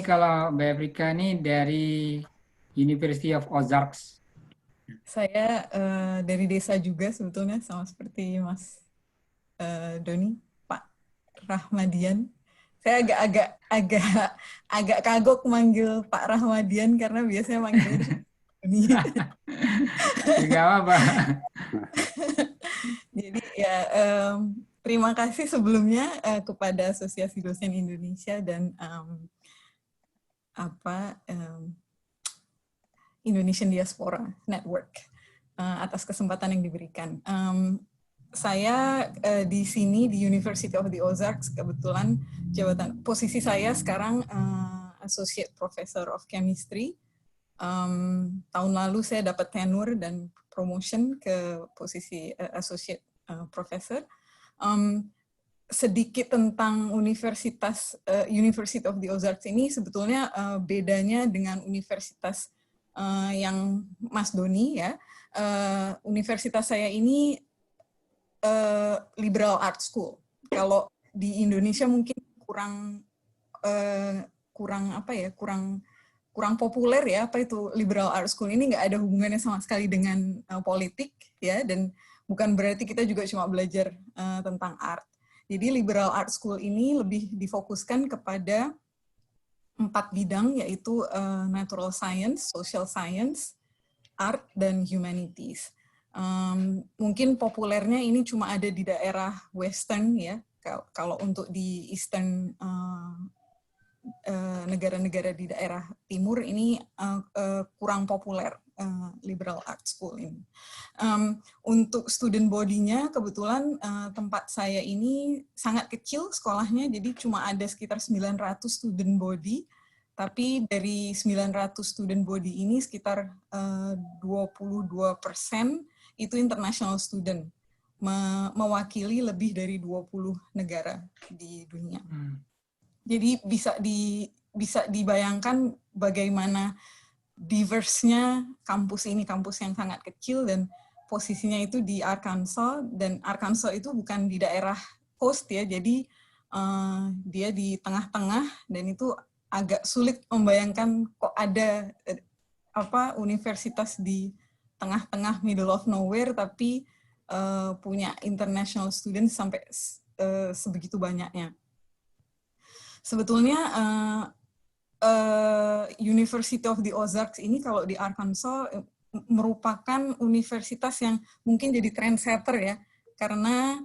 kalau Mbak Afrika ini dari University of Ozarks. Saya dari desa juga sebetulnya, sama seperti Mas Doni, Pak Rahmadian. Saya agak kagok manggil Pak Rahmadian karena biasanya manggilnya cuma Doni. Tidak apa-apa. Jadi ya terima kasih sebelumnya kepada Asosiasi Dosen Indonesia dan Indonesian Diaspora Network atas kesempatan yang diberikan. Saya di sini di University of the Ozarks, kebetulan posisi saya sekarang Associate Professor of Chemistry. Tahun lalu saya dapat tenure dan promotion ke posisi Associate Professor. Sedikit tentang University of the Ozarks ini, sebetulnya bedanya dengan universitas yang Mas Doni ya. Universitas saya ini liberal art school. Kalau di Indonesia mungkin kurang populer ya, apa itu liberal art school ini, nggak ada hubungannya sama sekali dengan politik ya, dan bukan berarti kita juga cuma belajar tentang art. Jadi liberal art school ini lebih difokuskan kepada 4 bidang, yaitu natural science, social science, art, dan humanities. Mungkin populernya ini cuma ada di daerah western ya. Kalau untuk di eastern negara-negara di daerah timur ini kurang populer liberal art school ini. Untuk student body-nya kebetulan tempat saya ini sangat kecil sekolahnya, jadi cuma ada sekitar 900 student body, tapi dari 900 student body ini sekitar 22% itu international student, mewakili lebih dari 20 negara di dunia. Jadi bisa dibayangkan bagaimana diverse-nya kampus ini, kampus yang sangat kecil dan posisinya itu di Arkansas, dan Arkansas itu bukan di daerah coast ya, jadi dia di tengah-tengah, dan itu agak sulit membayangkan kok ada universitas di tengah-tengah middle of nowhere tapi punya international students sampai sebegitu banyaknya. Sebetulnya University of the Ozarks ini kalau di Arkansas merupakan universitas yang mungkin jadi trendsetter ya, karena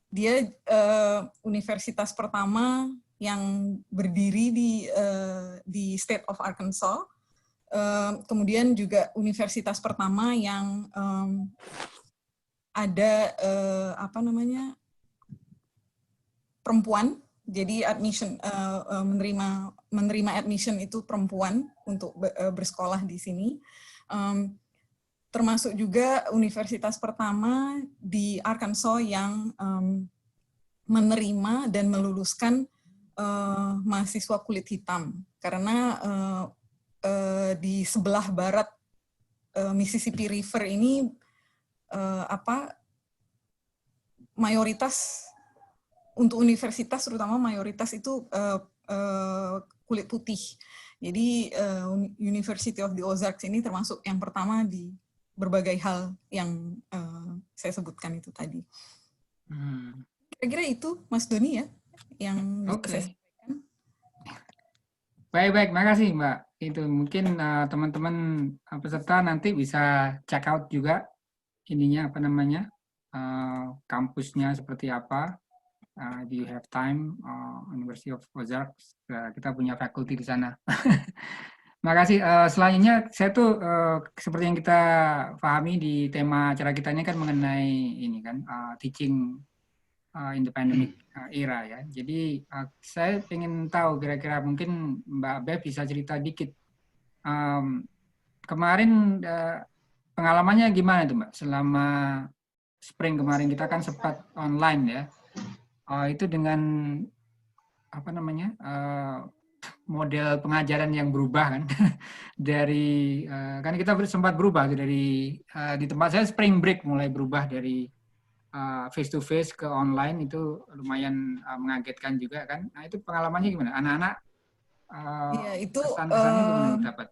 dia universitas pertama yang berdiri di state of Arkansas, kemudian juga universitas pertama yang ada perempuan. Jadi admission menerima admission itu perempuan untuk bersekolah di sini. Termasuk juga universitas pertama di Arkansas yang menerima dan meluluskan mahasiswa kulit hitam, karena di sebelah barat Mississippi River ini mayoritas untuk universitas, terutama mayoritas itu kulit putih. Jadi University of the Ozarks ini termasuk yang pertama di berbagai hal yang saya sebutkan itu tadi. Kira-kira itu Mas Doni ya yang saya sampaikan. Baik, makasih Mbak. Itu mungkin teman-teman peserta nanti bisa check out juga ininya kampusnya seperti apa. Do you have time? University of Ozarks, kita punya faculty di sana. Makasih. Selanjutnya saya tuh seperti yang kita pahami di tema acara kita ini kan mengenai ini kan teaching in the pandemic era ya. Jadi saya ingin tahu kira-kira mungkin Mbak Bev bisa cerita dikit. Kemarin pengalamannya gimana tuh Mbak? Selama spring kemarin kita kan sempat online ya. Itu dengan model pengajaran yang berubah kan dari kan kita sempat berubah dari di tempat saya spring break mulai berubah dari face to face ke online, itu lumayan mengagetkan juga kan. Nah itu pengalamannya gimana? Anak-anak Iya, itu Kesan-kesannya gimana dapat?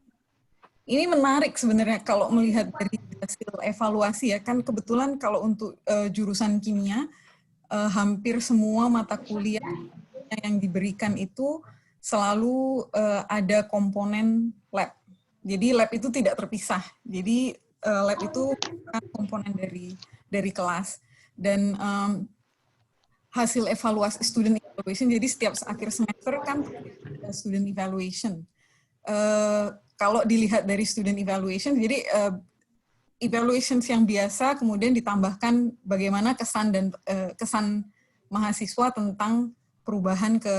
ini menarik sebenarnya kalau melihat dari hasil evaluasi ya, kan kebetulan kalau untuk jurusan kimia, hampir semua mata kuliah yang diberikan itu selalu ada komponen lab. Jadi lab itu tidak terpisah. Jadi lab itu bukan komponen dari kelas. Dan hasil evaluasi student evaluation, jadi setiap akhir semester kan ada student evaluation. Kalau dilihat dari student evaluation, jadi evaluations yang biasa kemudian ditambahkan bagaimana kesan dan kesan mahasiswa tentang perubahan ke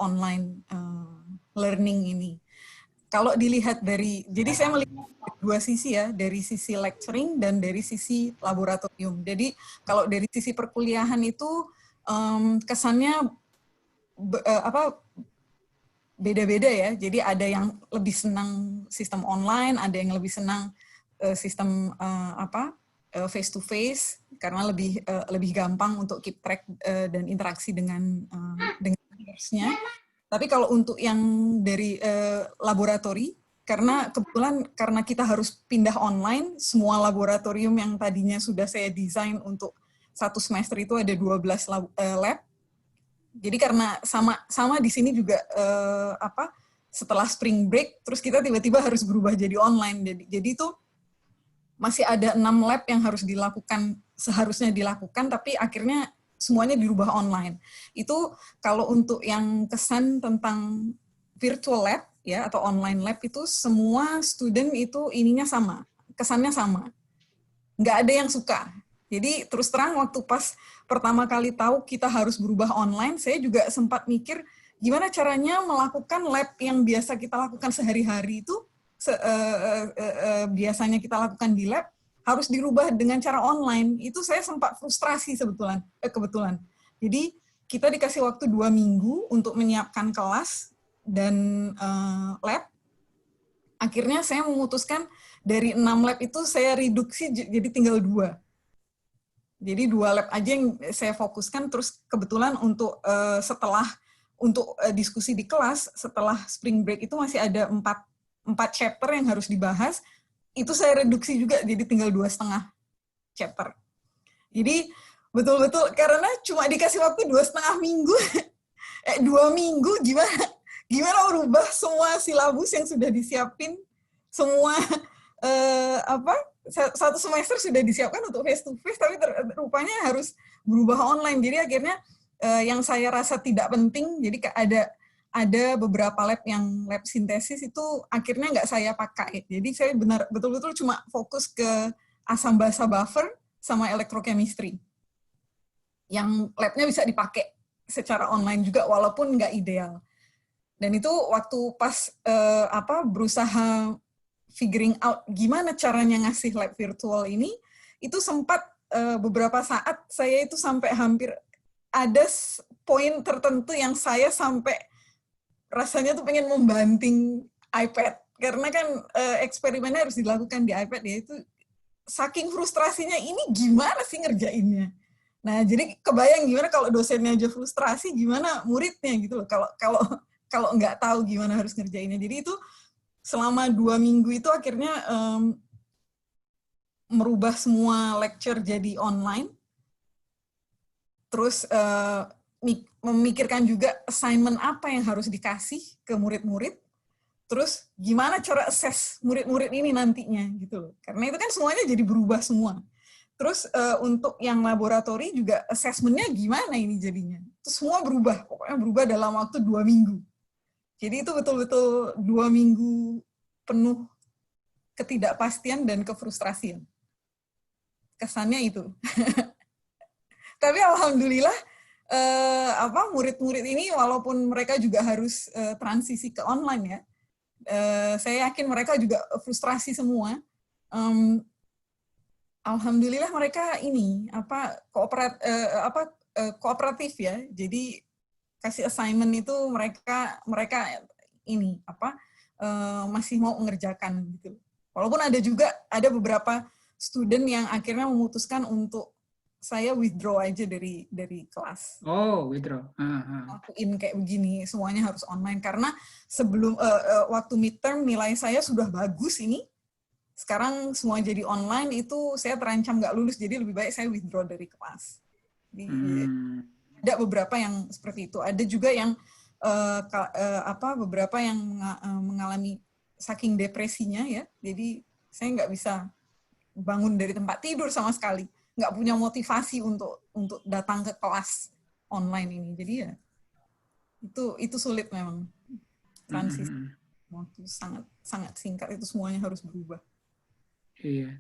online learning ini. Kalau dilihat dari, jadi saya melihat dua sisi ya, dari sisi lecturing dan dari sisi laboratorium. Jadi kalau dari sisi perkuliahan itu kesannya beda-beda ya. Jadi ada yang lebih senang sistem online, ada yang lebih senang sistem face to face karena lebih gampang untuk keep track dan interaksi dengan peersnya. Tapi kalau untuk yang dari laboratori, karena kebetulan karena kita harus pindah online, semua laboratorium yang tadinya sudah saya desain untuk satu semester itu ada 12 lab. Jadi karena sama di sini juga setelah spring break, terus kita tiba-tiba harus berubah jadi online. Jadi itu masih ada 6 lab yang harus dilakukan, seharusnya dilakukan, tapi akhirnya semuanya dirubah online. Itu kalau untuk yang kesan tentang virtual lab ya atau online lab itu semua student itu ininya sama, kesannya sama. Nggak ada yang suka. Jadi terus terang waktu pas pertama kali tahu kita harus berubah online, saya juga sempat mikir gimana caranya melakukan lab yang biasa kita lakukan sehari-hari itu biasanya kita lakukan di lab harus dirubah dengan cara online. Itu saya sempat frustrasi kebetulan. Jadi kita dikasih waktu 2 minggu untuk menyiapkan kelas dan lab. Akhirnya saya memutuskan dari 6 lab itu saya reduksi jadi tinggal 2. Jadi 2 lab aja yang saya fokuskan, terus kebetulan untuk diskusi di kelas setelah spring break itu masih ada 4 chapter yang harus dibahas. Itu saya reduksi juga jadi tinggal 2,5 chapter. Jadi betul-betul karena cuma dikasih waktu 2,5 minggu, 2 minggu gimana merubah semua silabus yang sudah disiapin, semua satu semester sudah disiapkan untuk face to face, tapi rupanya harus berubah online. Jadi akhirnya yang saya rasa tidak penting, jadi ada beberapa lab yang lab sintesis itu akhirnya nggak saya pakai. Jadi saya betul-betul cuma fokus ke asam basa buffer sama electrochemistry. Yang labnya bisa dipakai secara online juga walaupun nggak ideal. Dan itu waktu pas berusaha figuring out gimana caranya ngasih lab virtual ini, itu sempat beberapa saat saya itu sampai hampir ada poin tertentu yang saya sampai rasanya tuh pengen membanting iPad, karena kan eksperimennya harus dilakukan di iPad ya, itu saking frustrasinya ini gimana sih ngerjainnya. Nah, jadi kebayang gimana kalau dosennya aja frustrasi, gimana muridnya gitu loh, kalau nggak tahu gimana harus ngerjainnya. Jadi itu selama 2 minggu itu akhirnya merubah semua lecture jadi online, terus memikirkan juga assignment apa yang harus dikasih ke murid-murid, terus gimana cara assess murid-murid ini nantinya gitu loh. Karena itu kan semuanya jadi berubah semua. Terus untuk yang laboratori juga assessment-nya gimana ini jadinya. Terus semua berubah, pokoknya berubah dalam waktu 2 minggu. Jadi itu betul-betul 2 minggu penuh ketidakpastian dan kefrustrasian. Kesannya itu. Tapi alhamdulillah murid-murid ini walaupun mereka juga harus transisi ke online ya, saya yakin mereka juga frustrasi semua. Alhamdulillah mereka ini kooperatif ya. Jadi kasih assignment itu mereka ini masih mau mengerjakan gitu. Walaupun ada beberapa student yang akhirnya memutuskan untuk saya withdraw aja dari kelas. Oh, withdraw. Lakuin kayak begini, semuanya harus online karena sebelum waktu midterm nilai saya sudah bagus ini. Sekarang semua jadi online, itu saya terancam nggak lulus, jadi lebih baik saya withdraw dari kelas. Jadi, ada beberapa yang seperti itu. Ada juga yang beberapa yang mengalami saking depresinya ya, jadi saya nggak bisa bangun dari tempat tidur sama sekali, nggak punya motivasi untuk datang ke kelas online ini. Jadi ya itu sulit memang, transisi waktu sangat sangat singkat, itu semuanya harus berubah. Iya.